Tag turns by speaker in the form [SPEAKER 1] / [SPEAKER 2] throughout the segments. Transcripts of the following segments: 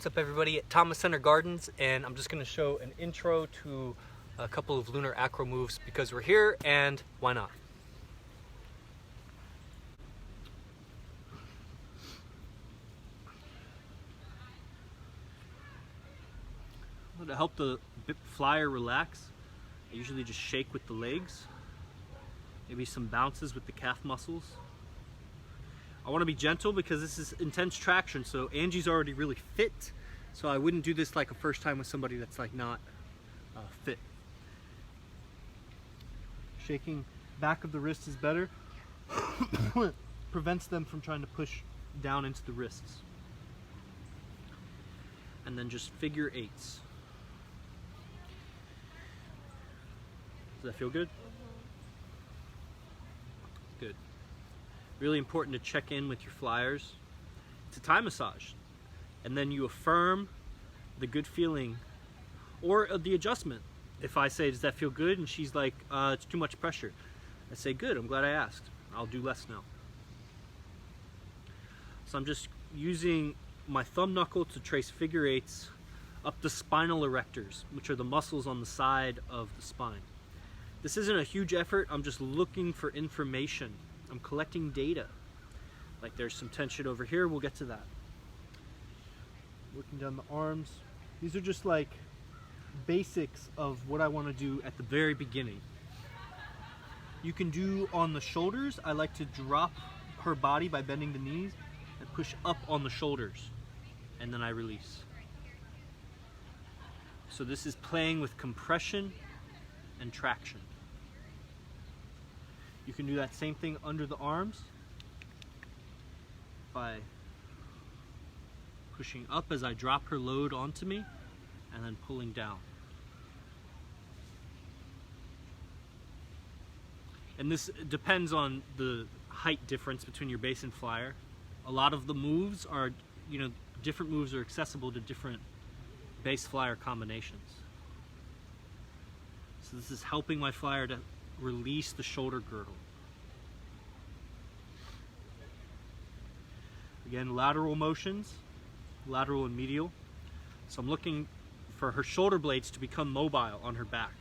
[SPEAKER 1] What's up everybody at Thomas Center Gardens, and I'm just going to show an intro to a couple of lunar acro moves because we're here and why not. To help the flyer relax, I usually just shake with the legs, maybe some bounces with the calf muscles. I want to be gentle because this is intense traction, so Angie's already really fit, so I wouldn't do this like a first time with somebody that's like not fit. Shaking back of the wrist is better. Prevents them from trying to push down into the wrists. And then just figure eights. Does that feel good? Good. Really important to check in with your flyers. It's a Thai massage. And then you affirm the good feeling or the adjustment. If I say, does that feel good? And she's like, it's too much pressure. I say, good, I'm glad I asked. I'll do less now. So I'm just using my thumb knuckle to trace figure eights up the spinal erectors, which are the muscles on the side of the spine. This isn't a huge effort, I'm just looking for information. I'm collecting data. Like there's some tension over here, we'll get to that. Working down the arms. These are just like basics of what I want to do at the very beginning. You can do on the shoulders. I like to drop her body by bending the knees and push up on the shoulders. And then I release. So this is playing with compression and traction. You can do that same thing under the arms by pushing up as I drop her load onto me and then pulling down. And this depends on the height difference between your base and flyer. A lot of the moves are, different moves are accessible to different base flyer combinations. So this is helping my flyer to release the shoulder girdle. Again, lateral motions, lateral and medial. So I'm looking for her shoulder blades to become mobile on her back.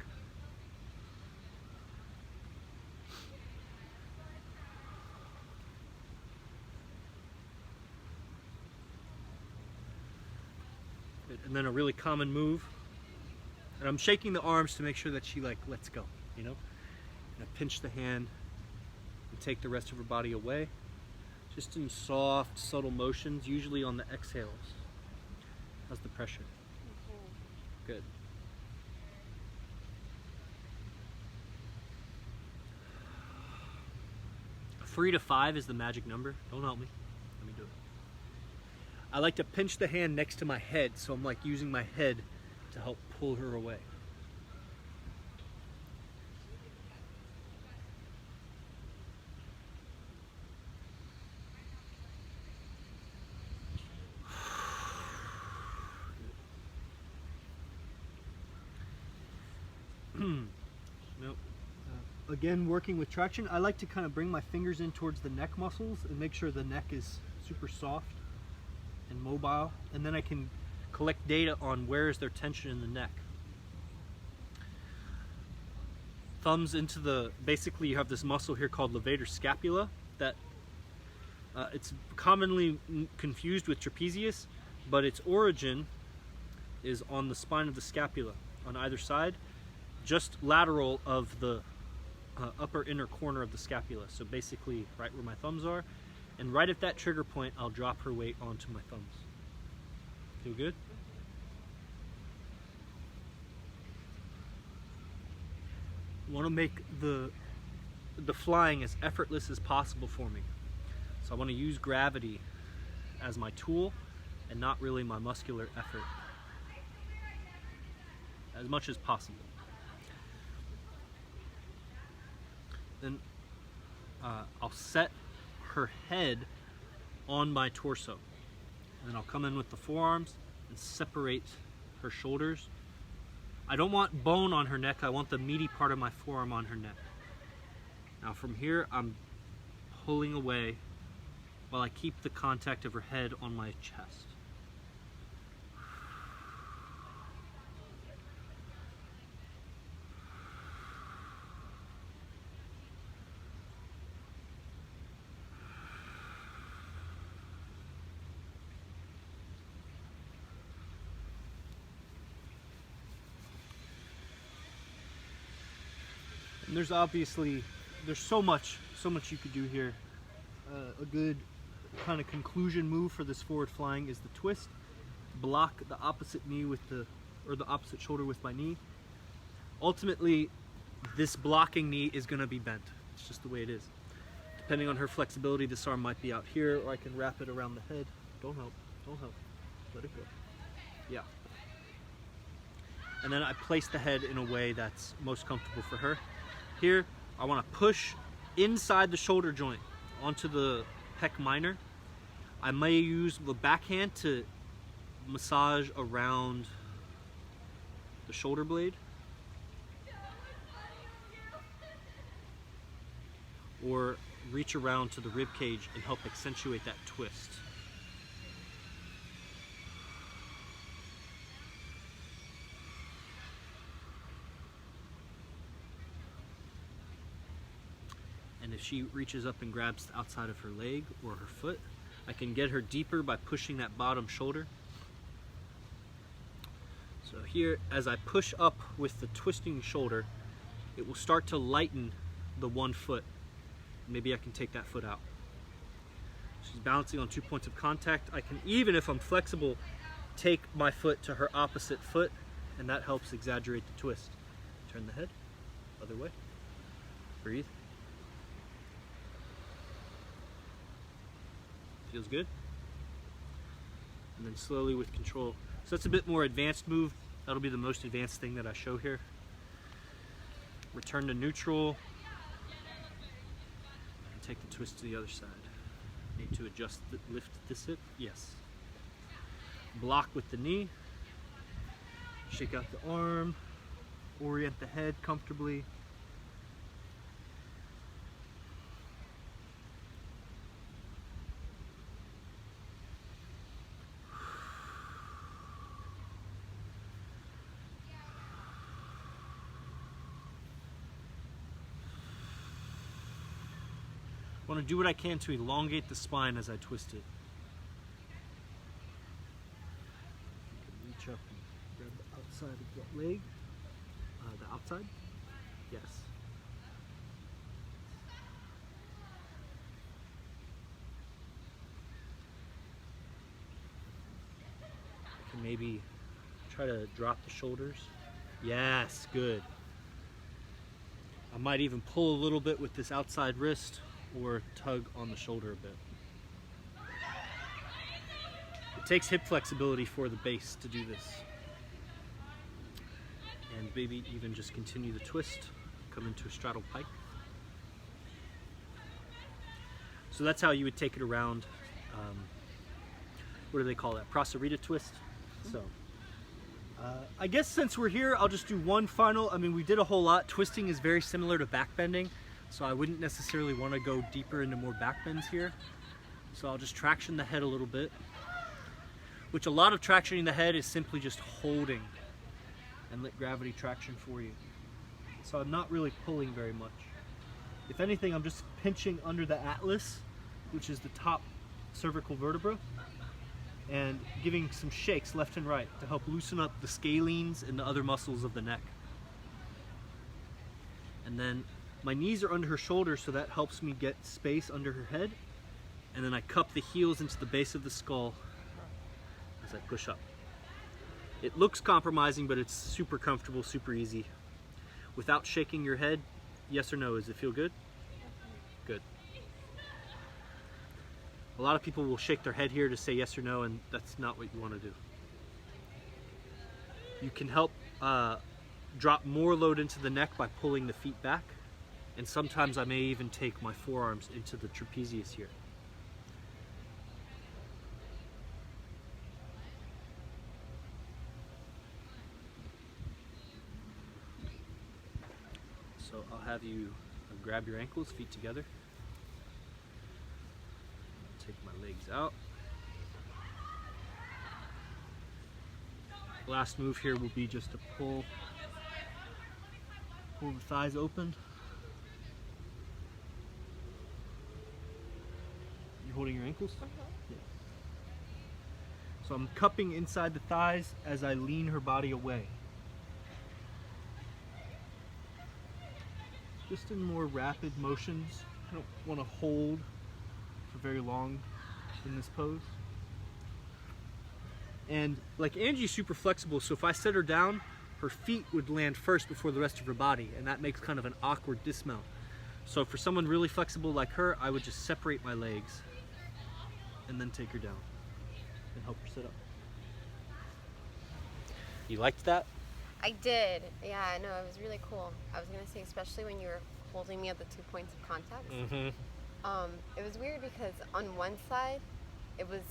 [SPEAKER 1] And then a really common move. And I'm shaking the arms to make sure that she lets go, And I pinch the hand and take the rest of her body away. Just in soft, subtle motions, usually on the exhales. How's the pressure? Good. Three to five is the magic number. Don't help me. Let me do it. I like to pinch the hand next to my head, so I'm like using my head to help pull her away. Nope. Again, working with traction, I like to kind of bring my fingers in towards the neck muscles and make sure the neck is super soft and mobile, and then I can collect data on where is there tension in the neck. Thumbs into basically you have this muscle here called levator scapula that it's commonly confused with trapezius, but its origin is on the spine of the scapula on either side, just lateral of the upper inner corner of the scapula. So basically right where my thumbs are, and right at that trigger point I'll drop her weight onto my thumbs. Feel good? I want to make the flying as effortless as possible for me. So I want to use gravity as my tool and not really my muscular effort as much as possible. Then I'll set her head on my torso. And then I'll come in with the forearms and separate her shoulders. I don't want bone on her neck, I want the meaty part of my forearm on her neck. Now from here, I'm pulling away while I keep the contact of her head on my chest. And there's so much you could do here. A good kind of conclusion move for this forward flying is the twist. Block the opposite knee with the opposite shoulder with my knee. Ultimately, this blocking knee is going to be bent. It's just the way it is. Depending on her flexibility, this arm might be out here, or I can wrap it around the head. Don't help. Let it go. Yeah. And then I place the head in a way that's most comfortable for her. Here, I want to push inside the shoulder joint onto the pec minor. I may use the backhand to massage around the shoulder blade, or reach around to the rib cage and help accentuate that twist. And if she reaches up and grabs the outside of her leg or her foot, I can get her deeper by pushing that bottom shoulder. So here, as I push up with the twisting shoulder, it will start to lighten the one foot. Maybe I can take that foot out. She's balancing on 2 points of contact. I can, even if I'm flexible, take my foot to her opposite foot, and that helps exaggerate the twist. Turn the head, other way. Breathe. Feels good. And then slowly with control. So that's a bit more advanced move. That'll be the most advanced thing that I show here. Return to neutral. And take the twist to the other side. Need to adjust, lift this hip. Yes. Block with the knee. Shake out the arm. Orient the head comfortably. I want to do what I can to elongate the spine as I twist it. You can reach up and grab the outside of that leg. The outside? Yes. I can maybe try to drop the shoulders. Yes, good. I might even pull a little bit with this outside wrist, or tug on the shoulder a bit. It takes hip flexibility for the base to do this. And maybe even just continue the twist, come into a straddle pike. So that's how you would take it around. What do they call that? Prasarita twist. So I guess since we're here, I'll just do one final. I mean, we did a whole lot. Twisting is very similar to back bending. So I wouldn't necessarily want to go deeper into more back bends here. So I'll just traction the head a little bit, which a lot of tractioning the head is simply just holding and let gravity traction for you. So I'm not really pulling very much. If anything, I'm just pinching under the atlas, which is the top cervical vertebra, and giving some shakes left and right to help loosen up the scalenes and the other muscles of the neck. And then my knees are under her shoulders, so that helps me get space under her head. And then I cup the heels into the base of the skull as I push up. It looks compromising, but it's super comfortable, super easy. Without shaking your head, yes or no, does it feel good? Good. A lot of people will shake their head here to say yes or no, and that's not what you want to do. You can help drop more load into the neck by pulling the feet back. And sometimes I may even take my forearms into the trapezius here. So I'll have you grab your ankles, feet together. Take my legs out. Last move here will be just to pull the thighs open. You're holding your ankles? Yeah. So I'm cupping inside the thighs as I lean her body away. just in more rapid motions. I don't want to hold for very long in this pose. And like Angie's super flexible, so if I set her down, her feet would land first before the rest of her body, and that makes kind of an awkward dismount. So for someone really flexible like her, I would just separate my legs and then take her down and help her sit up. You liked that?
[SPEAKER 2] I did. Yeah, no, it was really cool. I was going to say, especially when you were holding me at the 2 points of contact.
[SPEAKER 1] Mm-hmm.
[SPEAKER 2] It was weird because on one side, it was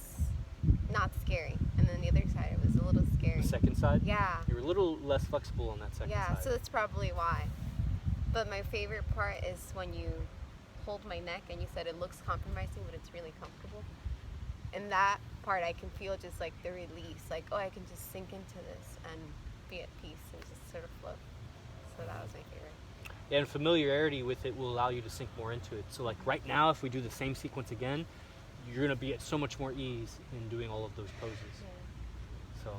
[SPEAKER 2] not scary. And then the other side, it was a little scary.
[SPEAKER 1] The second side?
[SPEAKER 2] Yeah.
[SPEAKER 1] You were a little less flexible on that second side.
[SPEAKER 2] Yeah, so that's probably why. But my favorite part is when you hold my neck and you said it looks compromising, but it's really comfortable. And that part, I can feel just like the release. Like, oh, I can just sink into this and be at peace and just sort of float. So that was my favorite.
[SPEAKER 1] Yeah, and familiarity with it will allow you to sink more into it. So like right now, if we do the same sequence again, you're gonna be at so much more ease in doing all of those poses. Yeah. So,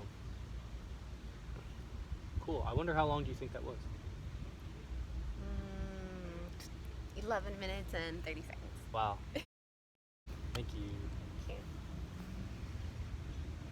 [SPEAKER 1] cool. I wonder how long do you think that was?
[SPEAKER 2] 11 minutes and 30 seconds.
[SPEAKER 1] Wow. Thank you.